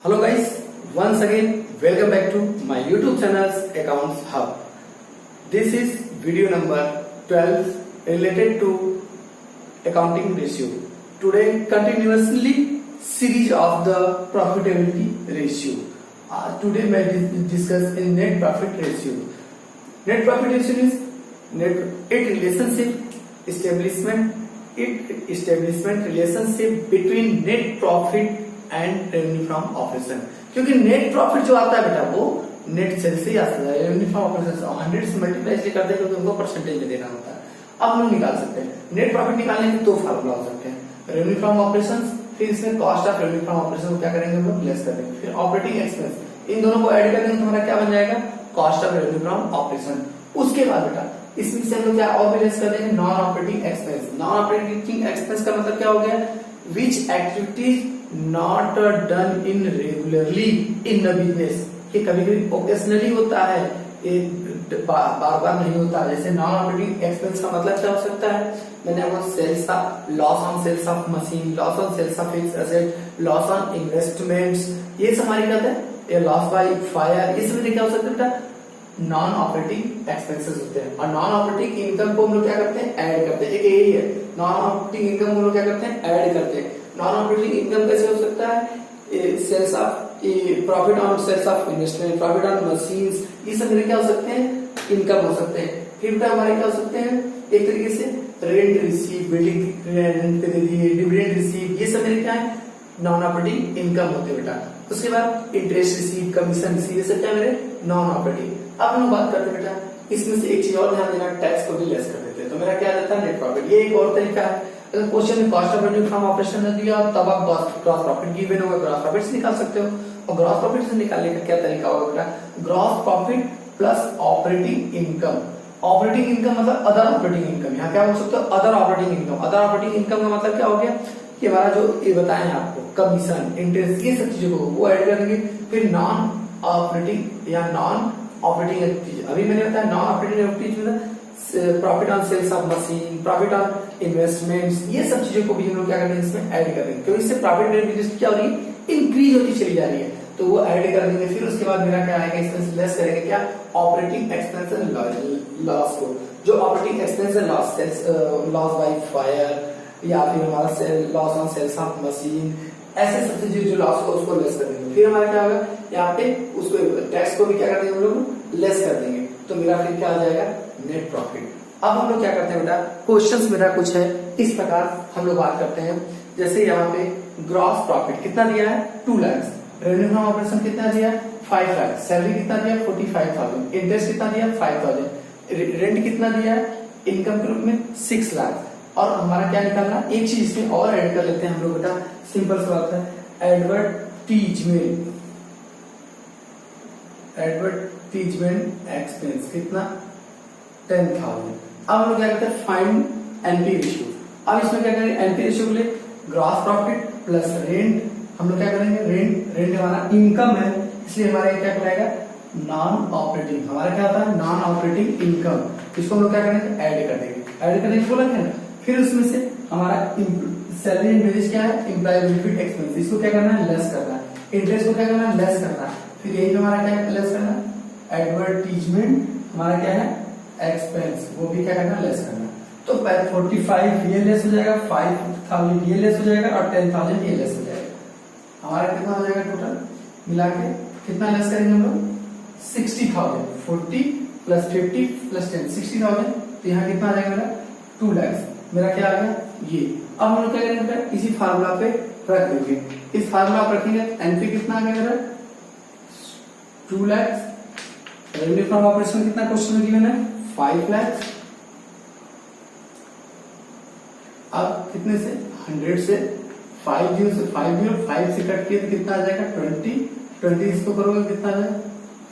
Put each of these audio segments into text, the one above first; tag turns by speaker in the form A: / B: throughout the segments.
A: Hello guys, once again welcome back to my YouTube channel's Accounts Hub. This is video number 12 related to accounting ratio. Today continuously series of the profitability ratio. Today we will discuss in net profit ratio. Net profit ratio is establishment relationship between net profit and revenue from operation. क्योंकि net profit जो आता है बेटा वो net cell से ही आता है, revenue from operation 100 से मल्टीप्लाई इसलिए करते हैं क्योंकि उनको परसेंटेज में देना होता है। अब हम निकाल सकते हैं नेट प्रॉफिट निकालने के दो फार्मूला हो सकते हैं, रेवेन्यू फ्रॉम ऑपरेशन, फिर इसमें cost of revenue from operation को क्या करेंगे हम लोग लेस कर देंगे, फिर ऑपरेटिंग एक्सपेंस, इन दोनों को ऐड करेंगे तो हमारा क्या बन जाएगा cost of revenue from operation. उसके बाद बेटा इसमें से हम लोग क्या और भी लेस कर देंगे non operating expense. Non operating expense का मतलब क्या हो गया, which activities not done in regularly in the business. ये कभी कभी ओकेशनली होता है, ये बार बार नहीं होता। जैसे नॉन ऑपरेटिंग एक्सपेंस का मतलब क्या हो सकता है, मैंने आपको sales loss on sales of machine, loss on sales of fixed asset, loss on investments, ये सब हमारी कहते हैं ये लॉस बाय फायर, ये सब क्या हो सकता है बेटा नॉन ऑपरेटिंग एक्सपेंसेस होते हैं। और नॉन ऑपरेटिंग इनकम को हम लोग क्या करते हैं ऐड करते हैं, एक यही है नॉन ऑपरेटिंग इनकम हम लोग क्या करते हैं ऐड करते हैं। नॉन ऑपरेटिंग इनकम कैसे हो सकता है, sales of profit on sales of investment, profit on machines, ये सब मेरे क्या हो सकते हैं इनकम हो सकते हैं। फिर हमारे क्या हो सकते हैं एक तरीके से रेंट रिसीव, बिल्डिंग रेंट पे दे दिए, डिविडेंड रिसीव, ये सब मेरे क्या है नॉन ऑपरेटिंग इनकम होते हैं बेटा। उसके बाद इंटरेस्ट रिसीव, कमीशन रिसीव, ये सब क्या मेरे नॉन ऑपरेटिंग। अब हम बात करते हैं बेटा इसमें से एक चीज और ध्यान देना, टैक्स को भी लेस कर देते हैं तो मेरा क्या रहता है नेट प्रॉफिट। ये एक और तरीका है, अगर क्वेश्चन में cost of revenue from operation ने दिया तब आप ग्रॉस प्रॉफिट गिवन होगा, ग्रॉस प्रॉफिट से निकाल सकते हो। और ग्रॉस प्रॉफिट से निकालने का क्या तरीका होगा बेटा, gross profit plus operating income. Operating income मतलब अदर ऑपरेटिंग इनकम, यहाँ क्या हो सकता है other operating income. Other operating income का मतलब क्या हो गया कि हमारा जो ये बताएं आपको कमीशन, इंटरेस्ट, ये सब चीजों को वो ऐड करेंगे। फिर नॉन ऑपरेटिंग या नॉन ऑपरेटिंग एक्टिविटीज, अभी मैंने बताया नॉन ऑपरेटिंग एक्टिविटीज में profit on sales of machine, profit on investments, ये सब चीजों को भी हम लोग क्या करेंगे इसमें ऐड करेंगे क्योंकि इससे प्रॉफिट क्या हो रही है इंक्रीज होती चली जा रही है तो वो ऐड कर देंगे। फिर उसके बाद मेरा क्या आएगा इसमें लेस करेंगे क्या ऑपरेटिंग एक्सपेंस एंड लॉस को, जो operating expense and loss sales loss by fire या फिर हमारा loss on sales of machine, ऐसे सब चीजें जो लॉस को उसको लेस कर देंगे। फिर हमारा क्या होगा यहाँ पे उसको टैक्स को भी क्या कर देंगे हम लोग लेस कर देंगे तो मेरा फिर क्या आ जाएगा नेट प्रॉफिट। अब हम लोग क्या करते हैं बेटा क्वेश्चंस मेरा कुछ है इस प्रकार हम लोग बात करते हैं। जैसे यहाँ पे ग्रॉस प्रॉफिट कितना दिया है 2 लाख, रेवेन्यू फ्रॉम ऑपरेशन कितना दिया 5 लाख, सैलरी कितना दिया 45,000, इंटरेस्ट कितना दिया 5,000, रेंट कितना दिया इनकम के रूप में 6 लाख। और हमारा क्या निकालना एक चीज इसमें और ऐड कर लेते हैं हम लोग बेटा, सिंपल सी बात है एडवर्टीजमेंट एक्सपेंस कितना 10,000। अब हम लोग क्या करते हैं फाइंड एनपी रेशियो। अब इसमें क्या करेंगे एनपी रेशियो के लिए ग्रॉस प्रॉफिट प्लस रेंट, हम लोग क्या करेंगे रेंट हमारा इनकम है इसलिए हमारा क्या कराएगा नॉन ऑपरेटिंग, हमारा क्या होता है नॉन ऑपरेटिंग इनकम, इसको हम लोग क्या करेंगे ऐड कर देंगे बोला है ना। फिर उसमें से हमारा सैलरी एंड वेजेस क्या है एम्प्लॉय बेनिफिट एक्सपेंस, इसको क्या करना है लेस करना है, इंटरेस्ट को क्या करना है लेस करना है। फिर यही हमारा क्या है लेस करना है एडवर्टीजमेंट हमारा क्या है एक्सपेंस, वो भी क्या करना लेस करना। तो 45 ये लेस हो जाएगा, 5,000 ये लेस हो जाएगा और 10,000 ये लेस हो जाएगा। हमारा कितना हो जाएगा टोटल मिला के कितना लेस करेंगे हम लोग 60,000, 40 प्लस 50 प्लस 10 60,000, तो यहाँ कितना आ जाएगा मेरा 2 लाख, मेरा क्या आ गया ये। अब हम लोग क्या करेंगे इसी फार्मूला पे रख देंगे, इस फार्मूला पर रखेंगे एनपी कितना आ गया मेरा 2 लाख, रेवेन्यू फ्रॉम ऑपरेशन कितना क्वेश्चन में गिवन है 5 लाख। अब कितने से 100 से 50 से 5 से कट किया तो कितना आ जाएगा 20 इसको करोगे कितना आ जाएगा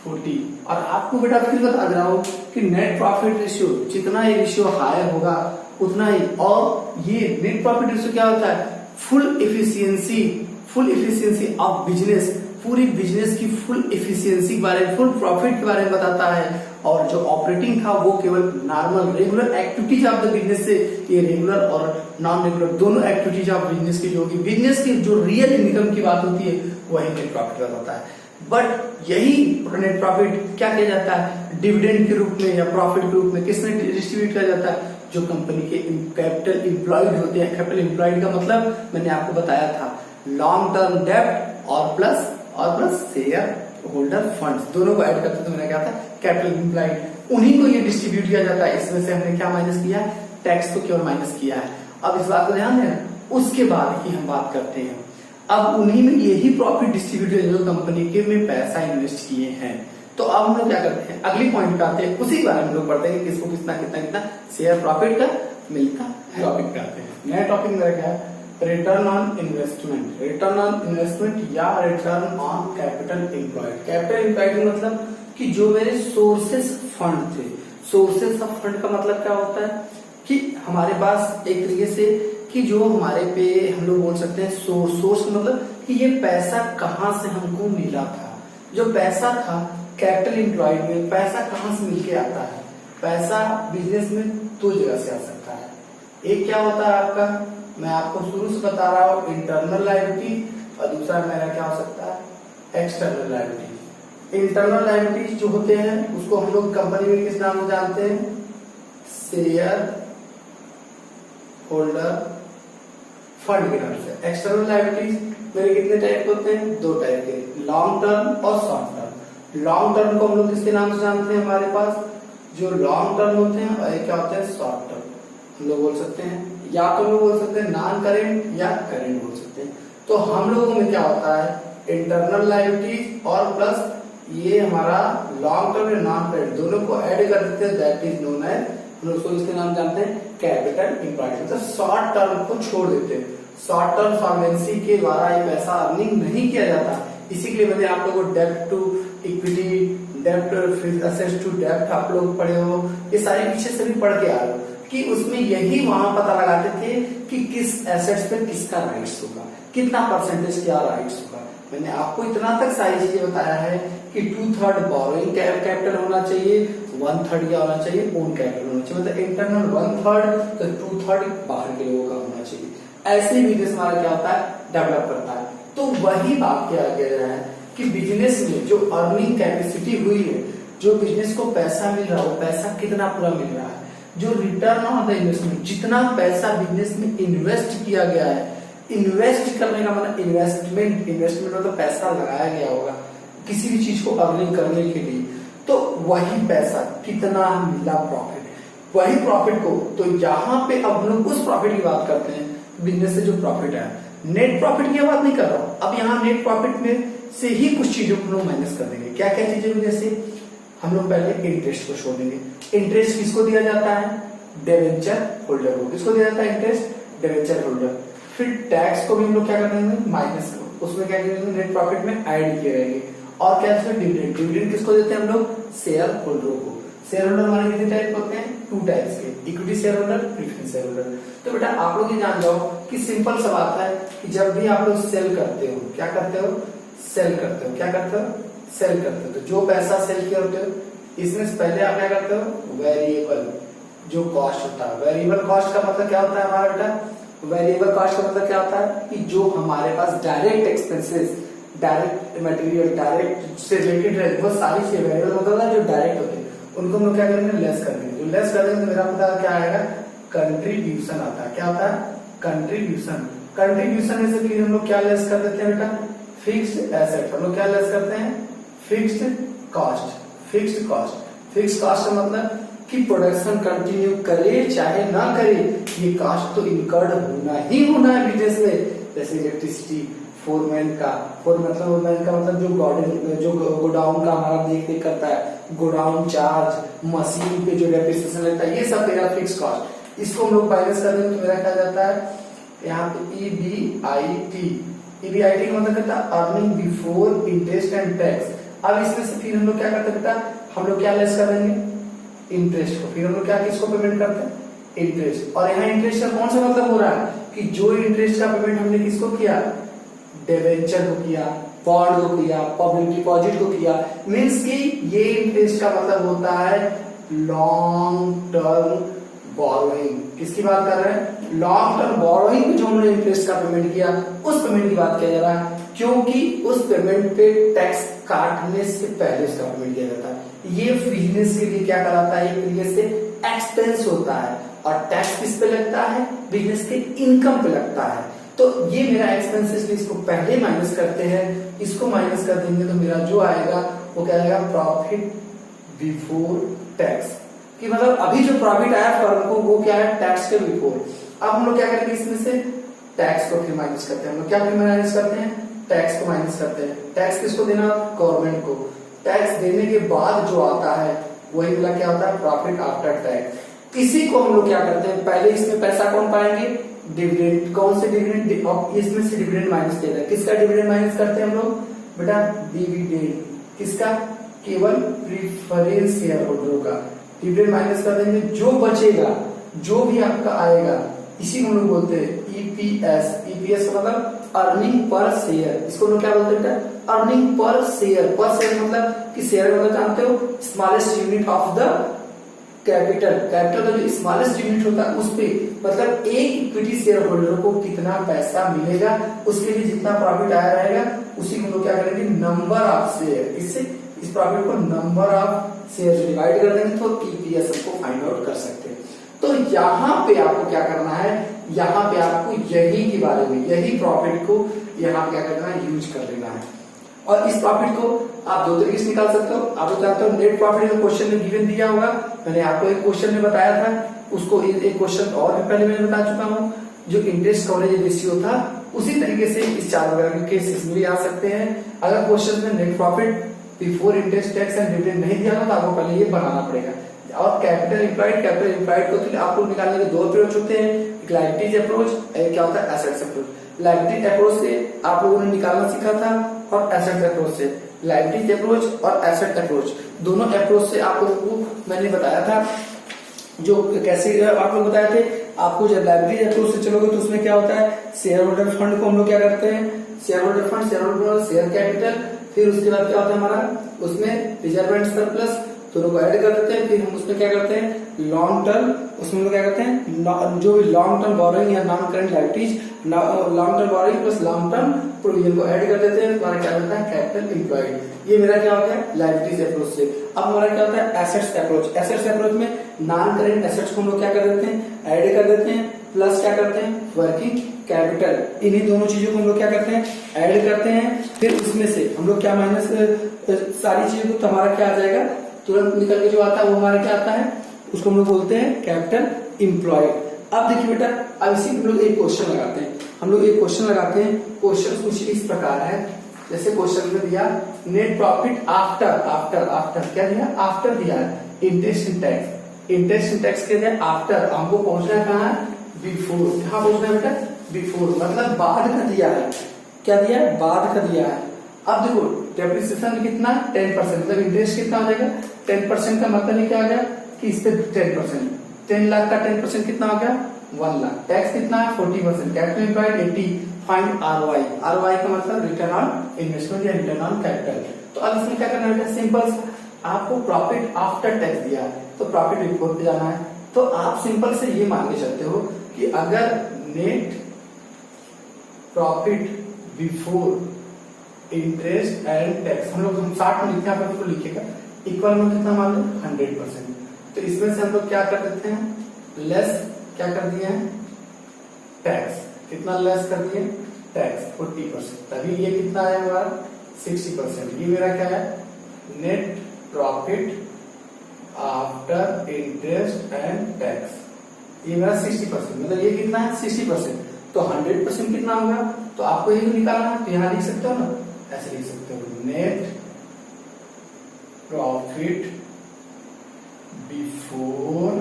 A: 40। और आपको बेटा फिर बता रहा हूं कि नेट प्रॉफिट रेशियो जितना ये रेशियो हाई होगा उतना ही, और ये नेट प्रॉफिट रेशियो क्या होता है फुल इफिशियंसी ऑफ बिजनेस, पूरी बिजनेस की फुल इफिशियंसी के बारे में फुल प्रॉफिट के बारे में बताता है। और जो ऑपरेटिंग था वो केवल normal regular activities of the business से, ये रेगुलर और नॉन रेगुलर दोनों एक्टिविटीज ऑफ बिजनेस की जो होगी, बिजनेस की जो रियल इनकम की बात होती है वही नेट प्रॉफिट होता है। बट यही नेट प्रॉफिट क्या किया जाता है, डिविडेंड के रूप में या प्रॉफिट के रूप में किसने डिस्ट्रीब्यूट किया जाता है, जो कंपनी के कैपिटल एम्प्लॉयड होते हैं। कैपिटल एम्प्लॉयड का मतलब मैंने आपको बताया था, लॉन्ग टर्म डेब्ट और प्लस शेयर होल्डर फंड्स, दोनों को ऐड करते तो मैंने क्या था, कैपिटल एम्प्लॉयड, उन्हीं को ये डिस्ट्रीब्यूट किया जाता है। इसमें से हमने क्या माइनस किया, टैक्स को केवल माइनस किया है। अब इस बात को ध्यान देना, उसके बाद की हम बात करते हैं, अब उन्हीं में यही प्रॉफिट डिस्ट्रीब्यूट जो कंपनी के में पैसा इन्वेस्ट किए हैं। तो अब हम लोग क्या करते हैं, अगली पॉइंट पे आते हैं, उसी बारे में हम लोग पढ़ते हैं कि किसको कितना कितना कितना शेयर प्रॉफिट का मिलता है। टॉपिक पे आते हैं, नया टॉपिक मेरा क्या है, return on investment. Return on investment या return on capital employed. Capital employed मतलब कि जो मेरे सोर्सेस फंड थे, सोर्सेस ऑफ फंड का मतलब क्या होता है कि हमारे पास एक तरीके से कि जो हमारे पे हम लोग बोल सकते हैं सोर्स मतलब कि ये पैसा कहाँ से हमको मिला था। जो पैसा था कैपिटल एम्प्लॉयड में, पैसा कहाँ से मिलके आता है, पैसा बिजनेस में दो जगह से आ सकता है। एक क्या होता है आपका, मैं आपको शुरू से बता रहा हूँ, इंटरनल लायबिलिटी, और दूसरा मेरा क्या हो सकता है, एक्सटर्नल लायबिलिटी। इंटरनल लायबिलिटी जो होते हैं उसको हम लोग कंपनी में किस नाम से जानते हैं, शेयर होल्डर फंड के नाम से। एक्सटर्नल लायबिलिटीज मेरे कितने टाइप होते हैं, दो टाइप के, लॉन्ग टर्म और शॉर्ट टर्म। लॉन्ग टर्म को हम लोग किसके नाम से जानते हैं, हमारे पास जो लॉन्ग टर्म होते हैं, और क्या होते हैं शॉर्ट टर्म। हम लोग बोल सकते हैं, या तो हम लोग बोल सकते हैं नॉन करेंट या करेंट बोल सकते हैं। तो हम लोगों में क्या होता है, इंटरनल लायबिलिटीज और प्लस ये हमारा लॉन्ग टर्म या नॉन करेंट, दोनों को ऐड कर देते हैं, दैट इज नोन एज, हम लोग इसके नाम जानते हैं कैपिटल एम्प्लॉयड। मतलब शॉर्ट टर्म को छोड़ देते हैं, शॉर्ट टर्म सॉल्वेंसी के द्वारा ये पैसा अर्निंग नहीं किया जाता। इसी के लिए मैंने आप लोगों को डेब्ट टू इक्विटी, डेब्ट असेट्स टू डेब्ट आप लोग पढ़े हो, ये सारे पीछे से भी पढ़ के आ रहे हो कि उसमें यही वहां पता लगाते थे कि किस एसेट्स पे किसका राइट्स होगा, कितना परसेंटेज क्या राइट्स होगा। मैंने आपको इतना तक सारी चीजें बताया है कि 2/3 बोरोइंग कैपिटल होना चाहिए, 1/3 क्या होना चाहिए, ओन कैपिटल होना चाहिए। मतलब इंटरनल 1/3 तो 2/3 बाहर के लोगों का होना चाहिए। ऐसे बिजनेस हमारा क्या होता है, डेवलप करता है। तो वही बात किया गया है कि बिजनेस में जो अर्निंग कैपेसिटी हुई है, जो बिजनेस को पैसा मिल रहा है, वो पैसा कितना पूरा मिल रहा है, जो रिटर्न ऑन द इन्वेस्टमेंट, जितना पैसा बिजनेस में इन्वेस्ट किया गया है, इन्वेस्ट करने का मतलब इन्वेस्टमेंट मतलब पैसा लगाया गया होगा किसी भी चीज को अर्निंग करने के लिए, तो वही पैसा कितना मिला प्रॉफिट, वही प्रॉफिट को, तो यहाँ पे अब हम लोग उस प्रॉफिट की बात करते हैं, बिजनेस से जो प्रॉफिट है। नेट प्रॉफिट की बात नहीं कर रहा हूँ, अब यहाँ नेट प्रॉफिट में से ही कुछ चीजों को लोग माइनस कर देंगे। क्या क्या चीजें, जैसे हम लोग पहले इंटरेस्ट को छोड़ देंगे। इंटरेस्ट किसको दिया जाता है, डिबेंचर होल्डर को। किसको दिया जाता है इंटरेस्ट, डिबेंचर होल्डर। फिर टैक्स को भी हम लोग क्या कर देंगे, माइनस को, उसमें क्या करेंगे, नेट प्रॉफिट में ऐड किए रहेंगे। और क्या डिविडेंड, डिविडेंड किसको देते हैं हम लोग, शेयर होल्डरों को। शेयर होल्डर हमारे कितने टाइप होते हैं, 2 टाइप्स के, equity share holder, preference share holder. तो बेटा आप लोग ये जान जाओ कि सिंपल सा बात है कि जब भी आप लोग सेल करते हो, क्या करते हो, सेल करते हो, क्या करते हो, सेल करते हो। तो जो पैसा सेल किया होते हो, इसमें से पहले आप क्या करते हो, वेरिएबल जो कॉस्ट होता है। वेरिएबल कॉस्ट का मतलब क्या होता है हमारा बेटा, वेरिएबल कॉस्ट का मतलब क्या होता है कि जो हमारे पास direct expenses, direct material, direct से रिलेटेड है, बहुत सारी चीजें वेरिएबल होता है जो डायरेक्ट होते हैं, उनको हम लोग क्या करेंगे, लेस कर देंगे। जो लेस कर देंगे तो मेरा पता क्या आएगा, कंट्रीब्यूशन आता है। क्या होता है, कंट्रीब्यूशन। कंट्रीब्यूशन में से फिर हम लोग क्या लेस कर देते हैं बेटा, फिक्स्ड एसेट। हम लोग क्या लेस करते हैं, fixed cost. Fixed cost, fixed cost का मतलब कि प्रोडक्शन कंटिन्यू करे चाहे ना करे, ये कॉस्ट तो इनकर्ड होना ही होना है बिजनेस में। जैसे इलेक्ट्रिसिटी, फोरमैन का मतलब जो गोडाउन का हमारा देख रेख करता है, गोडाउन चार्ज, मशीन पे जो डेप्रिसिएशन लगता है, ये सब मेरा फिक्स कॉस्ट। इसको हम लोग माइनस कर देंगे तो मेरा क्या जाता है, यहाँ पे ईबीआईटी। ईबीआईटी का मतलब करता है earning before interest and tax. अब इसमें से फिर हम लोग क्या करते हैं बेटा, हम लोग क्या लेस कर देंगे, इंटरेस्ट को। फिर हम लोग क्या किसको पेमेंट करते हैं, इंटरेस्ट। और यहाँ इंटरेस्ट का कौन सा मतलब हो रहा है कि जो इंटरेस्ट का पेमेंट हमने किसको किया, डिबेंचर को किया, बॉन्ड को किया, पब्लिक डिपॉजिट को किया। मींस कि ये इंटरेस्ट का मतलब होता है लॉन्ग टर्म बोरोइंग, किसकी बात कर रहे हैं, लॉन्ग टर्म बोरोइंग पे जो हमने इंटरेस्ट का पेमेंट किया उस पेमेंट की बात किया जा रहा है, क्योंकि उस पेमेंट पे टैक्स काटने से पहले उसका पेमेंट किया जाता है। ये बिजनेस के लिए क्या कहलाता है, एक तरीके से एक्सपेंस होता है और टैक्स किस पे लगता है, बिजनेस के इनकम पे लगता है। तो ये मेरा एक्सपेंस, इसलिए इसको पहले माइनस करते हैं, इसको माइनस कर देंगे तो मेरा जो आएगा वो क्या आएगा, प्रॉफिट बिफोर टैक्स, कि मतलब अभी जो प्रॉफिट आया फर्म को वो क्या है, टैक्स के बिफोर। अब हम लोग क्या करेंगे, इसमें से टैक्स को फिर माइनस करते हैं। हम लोग क्या फिर माइनस करते हैं, टैक्स को माइनस करते हैं। टैक्स किसको देना, गवर्नमेंट को। टैक्स देने के बाद जो आता है वही वाला क्या होता है, प्रॉफिट आफ्टर टैक्स। इसी को हम लोग क्या करते हैं, पहले इसमें पैसा कौन पाएंगे, डिविडेंड। कौन से डिविडेंड, इसमें से डिविडेंड माइनस किया जाए। किसका डिविडेंड माइनस करते हैं हम लोग, बेटा डिविडेंड किसका, केवल प्रीफरेंस शेयर होल्डरों का डिविडेंड माइनस कर देंगे। जो बचेगा, जो भी आपका आएगा, इसी को हम लोग बोलते हैं ईपीएस। ईपीएस का मतलब अर्निंग पर शेयर, इसको लोग क्या बोलते हैं बेटा, अर्निंग पर शेयर। पर शेयर मतलब कि शेयर मतलब जानते हो, smallest unit of the capital. Capital का जो स्मॉलेस्ट यूनिट होता है उस पे, मतलब एक इक्विटी शेयर होल्डर को कितना पैसा मिलेगा, उसके लिए जितना प्रॉफिट आया रहेगा उसी को लोग क्या करेंगे, नंबर ऑफ शेयर। इससे इस प्रॉफिट को नंबर ऑफ शेयर से डिवाइड कर देंगे तो ईपीएस को फाइंड आउट कर सकते हैं। तो यहाँ पे आपको क्या करना है, यहाँ पे आपको यही के बारे में, यही प्रॉफिट को यहाँ क्या करना है, यूज कर लेना है। और इस प्रॉफिट को आप दो तरीके से निकाल सकते हो। आप लोग जानते हो नेट प्रॉफिट का क्वेश्चन में गिवन दिया होगा, मैंने आपको एक क्वेश्चन में बताया था, उसको एक क्वेश्चन और भी पहले मैंने बता चुका हूँ। जो इंटरेस्ट कवरेज रेशियो था उसी तरीके से इस चार वगैरह के केसेस में भी आ सकते हैं। अगर क्वेश्चन में net profit before interest tax and dividend नहीं दिया तो आपको पहले ये बनाना पड़ेगा। और कैपिटल एम्प्लॉयड को तो आपको निकालने के दो अप्रोच होते हैं, एक लायबिलिटीज अप्रोच, एक क्या होता है, एसेट्स अप्रोच। लायबिलिटीज अप्रोच से आप लोगों ने निकालना सीखा था और एसेट्स अप्रोच से, लायबिलिटीज अप्रोच और एसेट अप्रोच, दोनों अप्रोच से आप लोगों को मैंने बताया था जो कैसे आप लोग बताए थे। आपको जब लायबिलिटीज अप्रोच से चलोगे तो उसमें क्या होता है, शेयर होल्डर फंड को हम लोग क्या करते हैं, share holder fund, share holder share capital, फिर उसके बाद क्या होता है हमारा, उसमें रिजर्व एंड सरप्लस दोनों को ऐड कर देते हैं। फिर हम उसमें क्या करते हैं, लॉन्ग टर्म, उसमें हम क्या करते हैं, जो भी लॉन्ग टर्म बोरोइंग या non current liabilities, long term borrowing plus long term provision को ऐड कर देते हैं। हमारा क्या होता है, कैपिटल एम्प्लॉयड। ये मेरा क्या होता है, लायबिलिटीज अप्रोच से। अब हमारा क्या होता है, एसेट्स अप्रोच। एसेट्स अप्रोच में नॉन करंट एसेट्स को हम लोग क्या कर देते हैं, ऐड कर देते हैं, प्लस क्या करते हैं, वर्किंग कैपिटल। इन्हीं दोनों चीजों को हम लोग क्या करते हैं, ऐड करते हैं। फिर उसमें से हम लोग क्या माइनस, सारी चीजों को तो हमारा क्या आ जाएगा, तुरंत निकल के जो आता है वो हमारा क्या आता है, उसको हम लोग बोलते हैं कैपिटल एम्प्लॉयड। अब देखिए बेटा, अब इसी हम लोग एक क्वेश्चन लगाते हैं। हम लोग एक क्वेश्चन लगाते हैं। क्वेश्चन कुछ इस प्रकार है, जैसे क्वेश्चन में दिया net profit after after after क्या दिया, आफ्टर दिया interest in tax. Interest in tax क्या दिया, आफ्टर। हमको पहुंचना कहाँ है, बिफोर। कहाँ पहुंचना है बेटा, बिफोर, मतलब बाद का दिया है। क्या दिया है, बाद का दिया है। अब देखो डेप्रिसिएशन कितना, 10%, मतलब इंटरेस्ट कितना हो जाएगा, 10% का मतलब क्या आ गया कि इस पे 10%, 10 लाख का 10% कितना हो गया, 1 लाख। टैक्स कितना है, 40%। Capital employed 80। Find ROI. ROI का मतलब रिटर्न ऑन इन्वेस्टमेंट या रिटर्न ऑन कैपिटल। तो अब इसमें क्या करना है, सिंपल, आपको प्रॉफिट आफ्टर टैक्स दिया है तो प्रॉफिट बिफोर पे जाना है। तो आप सिंपल से ये मान के चलते हो कि अगर net profit before interest and tax, हम लोग 60 में लिखते हैं, आपको लिखेगा इक्वल में कितना मान लो, 100%। तो इसमें से हम लोग क्या कर देते हैं, लेस क्या कर दिए हैं, टैक्स। कितना लेस कर दिए, टैक्स 40%। तभी ये कितना है हमारा, 60%। ये मेरा क्या है, net profit after interest and tax. ये मेरा 60%, मतलब ये कितना है, 60%। तो 100% कितना होगा, तो आपको ये निकालना है। तो यहाँ लिख सकते हो ना, ऐसे लिख सकते हो, नेट प्रॉफिट बिफोर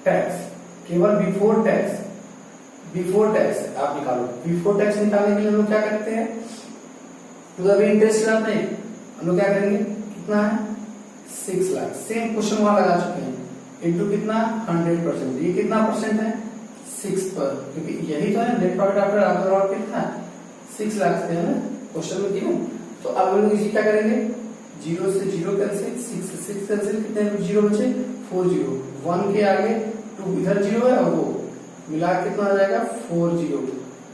A: टैक्स, केवल बिफोर टैक्स। बिफोर टैक्स आप निकालो। बिफोर टैक्स निकालने के लिए हम लोग क्या करते हैं, तो अभी इंटरेस्ट नहीं, हम लोग क्या करेंगे, कितना है, 6 लाख। सेम क्वेश्चन वहां लगा चुके हैं, इंटू कितना, 100%। ये कितना परसेंट है, 6 पर, क्योंकि यही तो है नेट प्रॉफिट आफ्टर आफ्टर कितना, 6 लाख से है ना क्वेश्चन में दिया। तो अब हम लोग इसी क्या करेंगे, 0 से 0 कैंसिल, 6 से 6 कैंसिल, कितने 0 बचे, 4 0, 1 के आगे 2 इधर 0 है, वो मिला कितना हो जाएगा 40,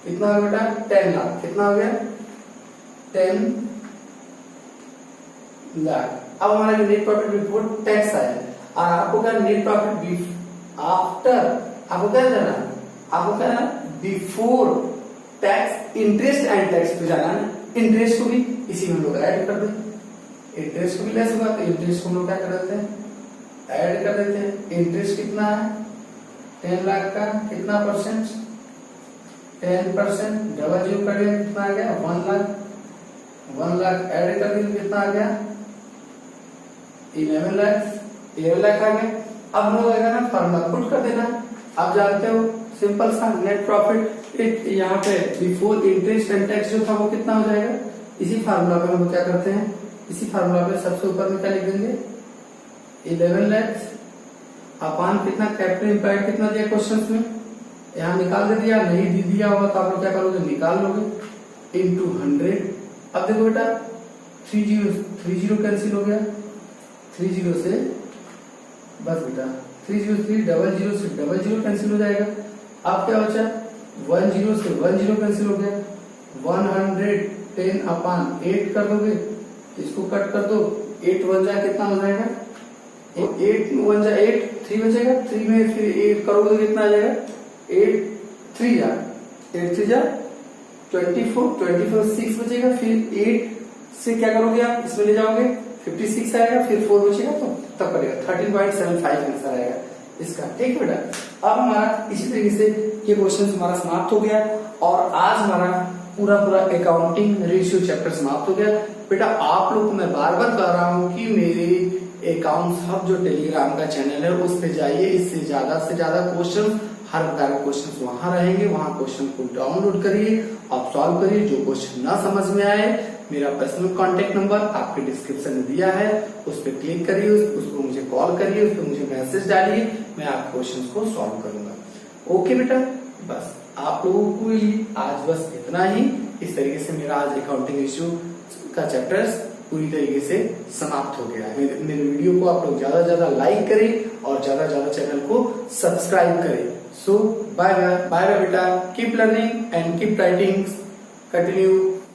A: कितना हो बेटा 10 लाख, कितना हो गया 10 लाख। अब हमारा जो नेट प्रॉफिट बिफोर टैक्स आया, और आपको क्या नेट प्रॉफिट आफ्टर, आपको क्या जाना, आपको क्या before tax interest and tax पे जाना है। इंटरेस्ट को भी इसी में हम लोग ऐड कर दें, इंटरेस्ट को भी लेस होगा तो इंटरेस्ट को हम लोग क्या कर देते हैं, ऐड कर देते हैं। इंटरेस्ट कितना है 10 लाख का, कितना परसेंट 10%, डबल जीरो कर दिया कितना आ गया 1 लाख, 1 लाख ऐड कर दिया कितना आ गया 11 लाख, 11 लाख आ गया। अब हम लोग ना फॉर्मूला पुट कर देना, आप जानते हो सिंपल सा नेट प्रॉफिट यहाँ पे बिफोर इंटरेस्ट एंड टैक्स जो था वो कितना हो जाएगा, इसी फार्मूला पे हम क्या करते हैं, इसी फार्मूला पे सबसे ऊपर में क्या लिख देंगे 11 लाख अपान कितना कैपिटल इम्पैक्ट कितना दिया क्वेश्चन में, यहाँ निकाल दे दिया, नहीं दिया होगा तो आप लोग क्या करोगे निकाल लोगे इनटू 100। अब देखो बेटा 30 कैंसिल हो गया, 30 से बस बेटा 303, डबल जीरो से डबल जीरो कैंसिल हो जाएगा। अब क्या बचा 10 से 10 कैंसिल हो गया, 110 अपान 8 कर दोगे, इसको कट कर दो, 8 बन जाए कितना हो जाएगा 8 बन जाए 8, 3 बचेगा, 3 में फिर 8 करोगे तो कितना आ जाएगा 8 3 जा 24 6 बचेगा, फिर 8 से क्या करोगे आप इसमें ले जाओगे 56 आएगा, फिर 4 बचेगा तो तब करेगा 13.75 आंसर आएगा इसका। ठीक है बेटा, अब हमारा इसी तरीके से ये क्वेश्चन हमारा समाप्त हो गया और आज हमारा पूरा अकाउंटिंग रेशियो चैप्टर समाप्त हो गया। बेटा आप लोग को मैं बार बार कह रहा हूँ कि मेरे अकाउंट्स हब जो टेलीग्राम का चैनल है उस पे जाइए, इससे ज्यादा से ज्यादा क्वेश्चन हर प्रकार के क्वेश्चन वहां रहेंगे, वहां क्वेश्चन को डाउनलोड करिए, आप सॉल्व करिए। जो क्वेश्चन ना समझ में आए मेरा पर्सनल कांटेक्ट नंबर आपके डिस्क्रिप्शन में दिया है, उस पर क्लिक करिए, उसको मुझे कॉल करिए, उस पर मुझे मैसेज डालिए, मैं आपके क्वेश्चन को सॉल्व करूंगा। ओके बेटा, बस आप लोगों को ही आज बस इतना ही। इस तरीके से मेरा आज अकाउंटिंग रेशियो का चैप्टर पूरी तरीके से समाप्त हो गया है। मेरे वीडियो को आप लोग ज्यादा से ज्यादा लाइक करें और ज्यादा से ज्यादा चैनल को सब्सक्राइब करें। सो बाय बाय बेटा, keep learning and keep writing, continue